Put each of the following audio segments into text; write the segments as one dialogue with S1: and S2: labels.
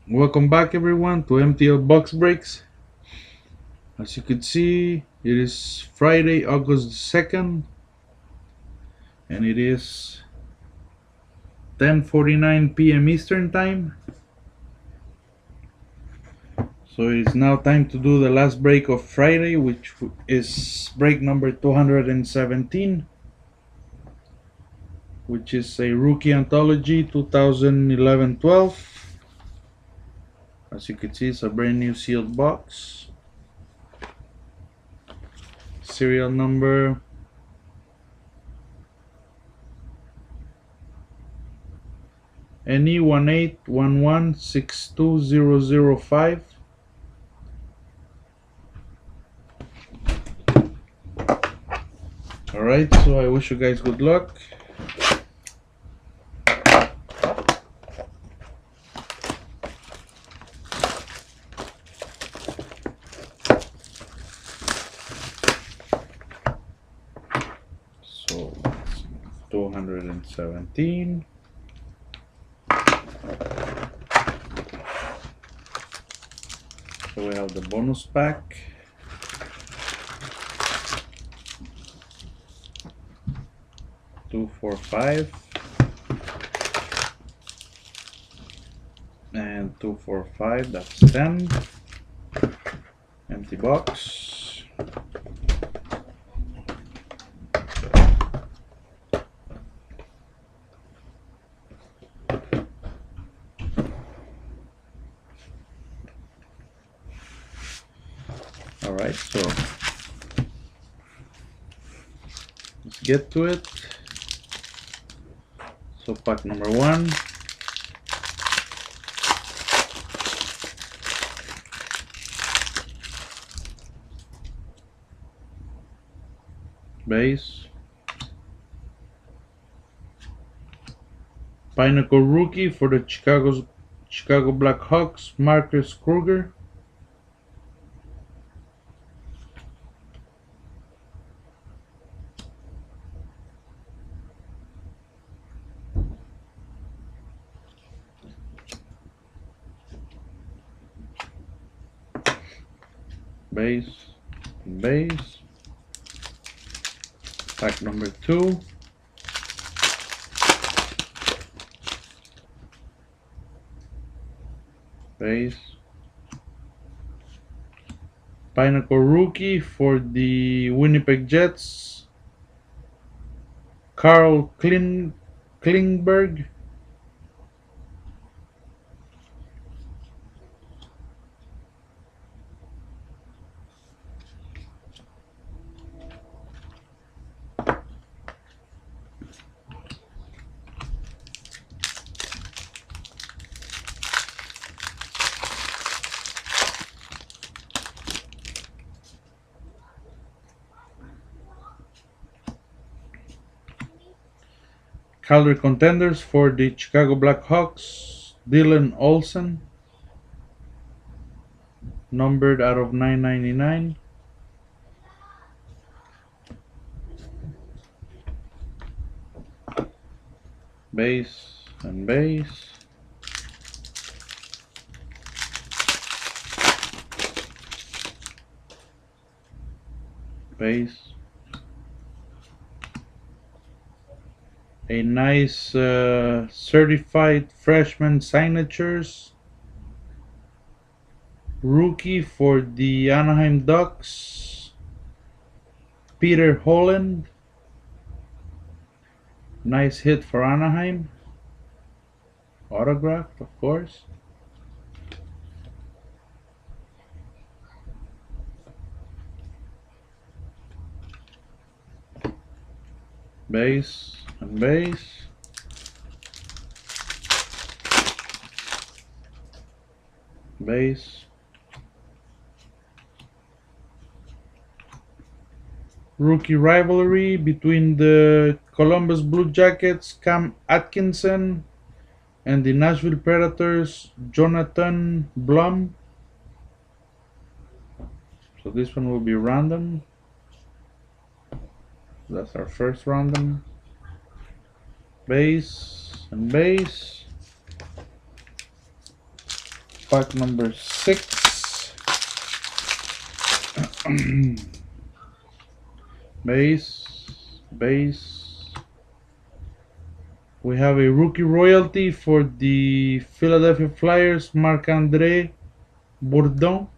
S1: Welcome back everyone to MTL Box Breaks. As you can see, it is Friday, August 2nd, and it is 10:49 p.m. Eastern Time. So it is now time to do the last break of Friday, which is break number 217, which is a rookie anthology 2011-12. As you can see, it's a brand new sealed box. Serial number NE181162005. Alright, so I wish you guys good luck. So 217. So we have the bonus pack. Two, 4, 5. And 2, 4, 5, that's 10. Empty box. Alright, so let's get to it. So pack number 1. Base. Pinnacle rookie for the Chicago Blackhawks, Marcus Kruger. Base, base. Pack number 2. Base. Pinnacle rookie for the Winnipeg Jets, Carl Klingberg. Calder contenders for the Chicago Blackhawks, Dylan Olsen, numbered out of 999. Base and base. Base. A nice certified freshman signatures. Rookie for the Anaheim Ducks, Peter Holland. Nice hit for Anaheim. Autographed, of course. Base and base. Base. Rookie rivalry between the Columbus Blue Jackets, Cam Atkinson, and the Nashville Predators, Jonathan Blum. So this one will be random. That's our first random. Base and base. Pack number 6. Base. We have a rookie royalty for the Philadelphia Flyers, Marc-Andre Bourdon.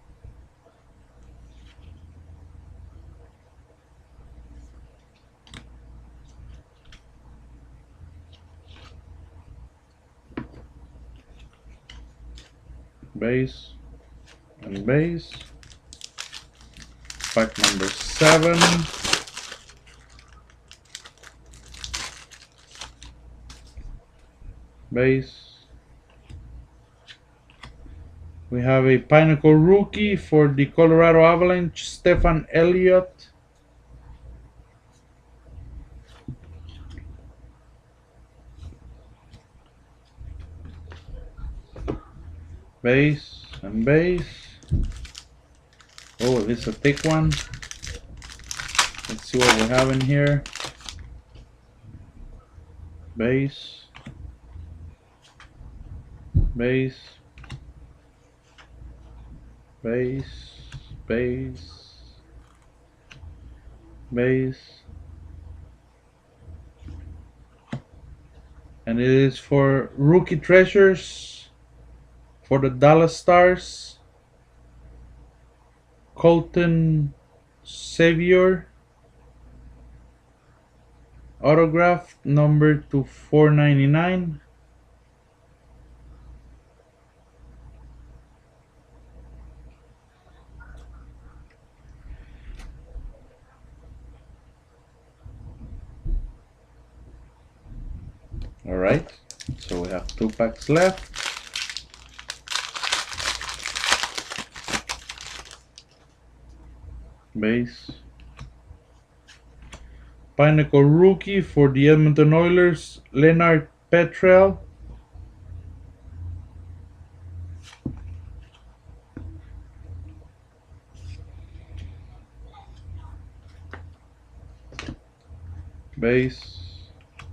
S1: Base and base. Pack number 7. Base. We have a Pinnacle rookie for the Colorado Avalanche, Stefan Elliott. Base and base. Oh, this is a thick one. Let's see what we have in here. Base. Base. Base. Base. Base. And it is for Rookie Treasures for the Dallas Stars, Colton Xavier, autograph number to 499. All right, so we have 2 packs left. Base. Pinnacle rookie for the Edmonton Oilers, Leonard Petrel. Base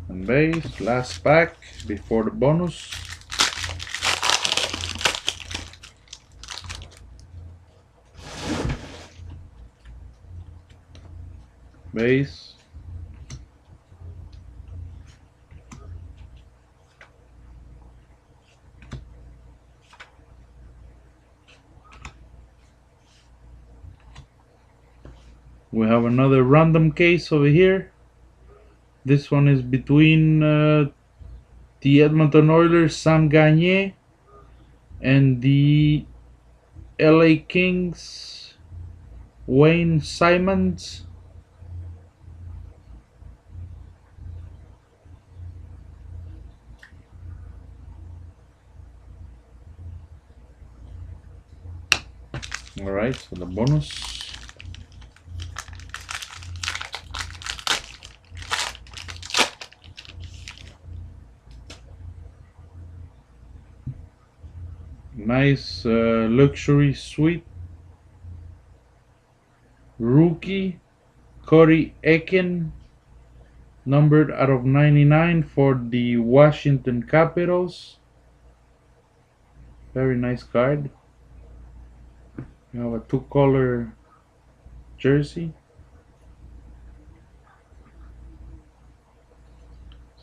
S1: and base. Last pack before the bonus. Base. We have another random case over here. This one is between the Edmonton Oilers, Sam Gagner, and the LA Kings, Wayne Simons. All right, so the bonus. Nice luxury suite. Rookie Cody Eakin, numbered out of 99 for the Washington Capitals. Very nice card. You have a 2-color jersey.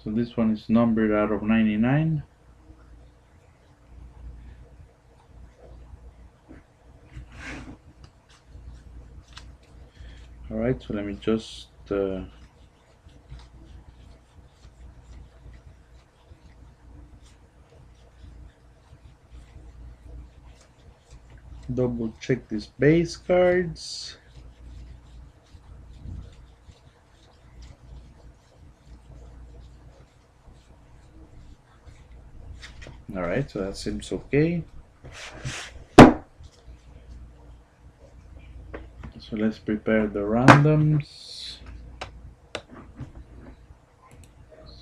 S1: So this one is numbered out of 99. All right, so let me just double check these base cards. All right, so that seems okay. So let's prepare the randoms.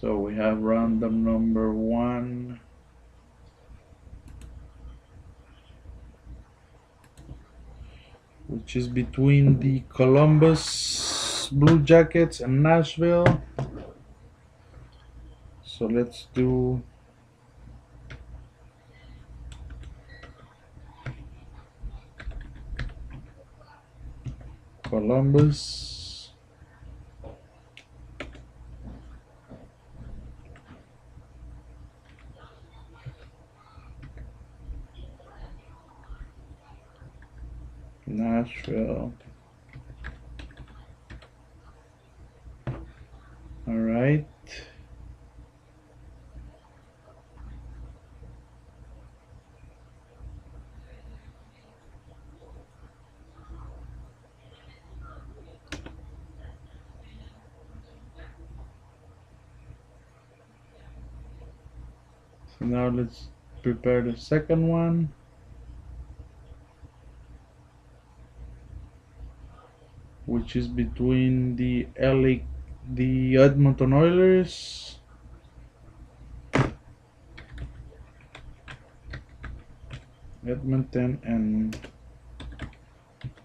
S1: So we have random number 1, which is between the Columbus Blue Jackets and Nashville. So let's do Columbus. Nashville. All right. So now let's prepare the second one. Which is between the Edmonton Oilers Edmonton and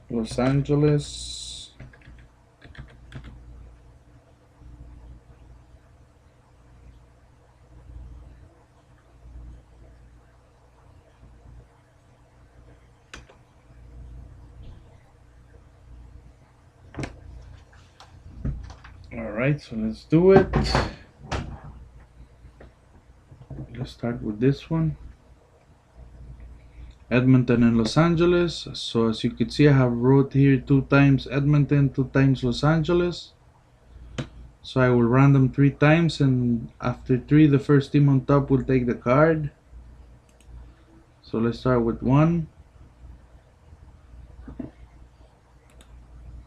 S1: Los Angeles. Alright, so let's do it. Let's start with this one. Edmonton and Los Angeles. So as you can see, I have wrote here 2 times Edmonton, 2 times Los Angeles. So I will run them 3 times, and after 3, the first team on top will take the card. So let's start with 1,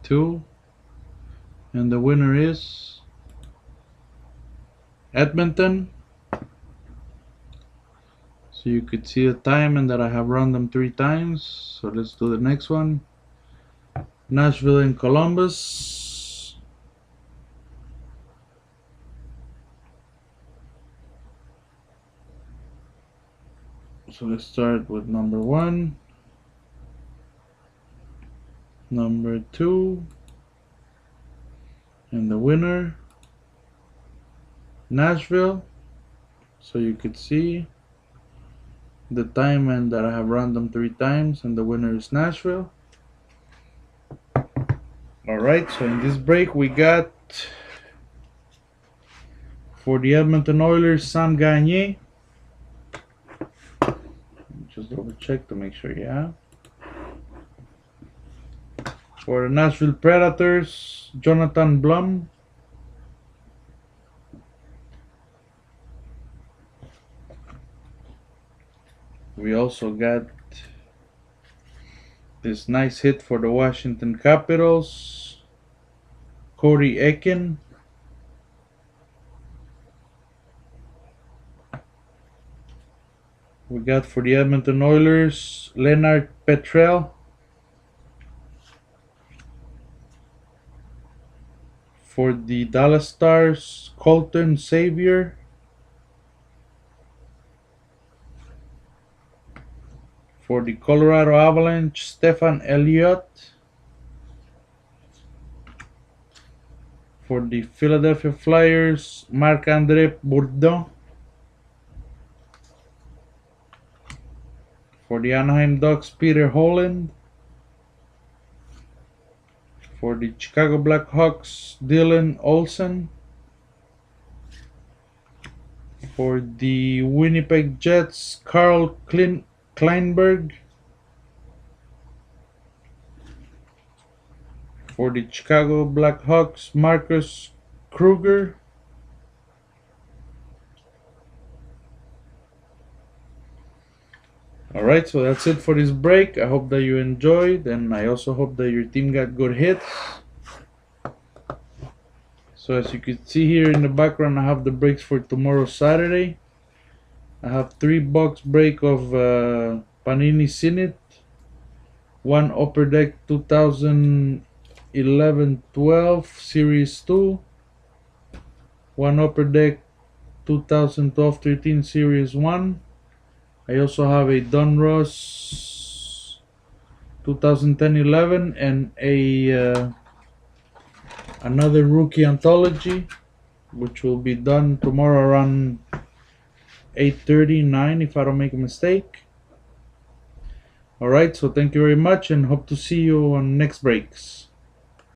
S1: 2, and the winner is Edmonton. So you could see the time and that I have run them 3 times. So let's do the next one. Nashville and Columbus. So let's start with number 1, number 2, and the winner, Nashville. So you could see the time and that I have run them 3 times, and the winner is Nashville. Alright, so in this break we got for the Edmonton Oilers, Sam Gagner. Just double check to make sure, yeah. For the Nashville Predators, Jonathan Blum. We also got this nice hit for the Washington Capitals, Cody Eakin. We got for the Edmonton Oilers, Leonard Petrell. For the Dallas Stars, Colton Xavier. For the Colorado Avalanche, Stefan Elliott. For the Philadelphia Flyers, Marc-André Bourdon. For the Anaheim Ducks, Peter Holland. For the Chicago Blackhawks, Dylan Olsen. For the Winnipeg Jets, Carl Kleinberg. For the Chicago Blackhawks, Marcus Kruger. Alright, so that's it for this break. I hope that you enjoyed, and I also hope that your team got good hits. So as you can see here in the background, I have the breaks for tomorrow, Saturday. I have 3 box break of Panini Sinit, 1 Upper Deck 2011-12 Series 2, 1 Upper Deck 2012-13 Series 1. I also have a Donruss 2010-11 and a another rookie anthology, which will be done tomorrow around 8:39 if I don't make a mistake. Alright, so thank you very much and hope to see you on next breaks.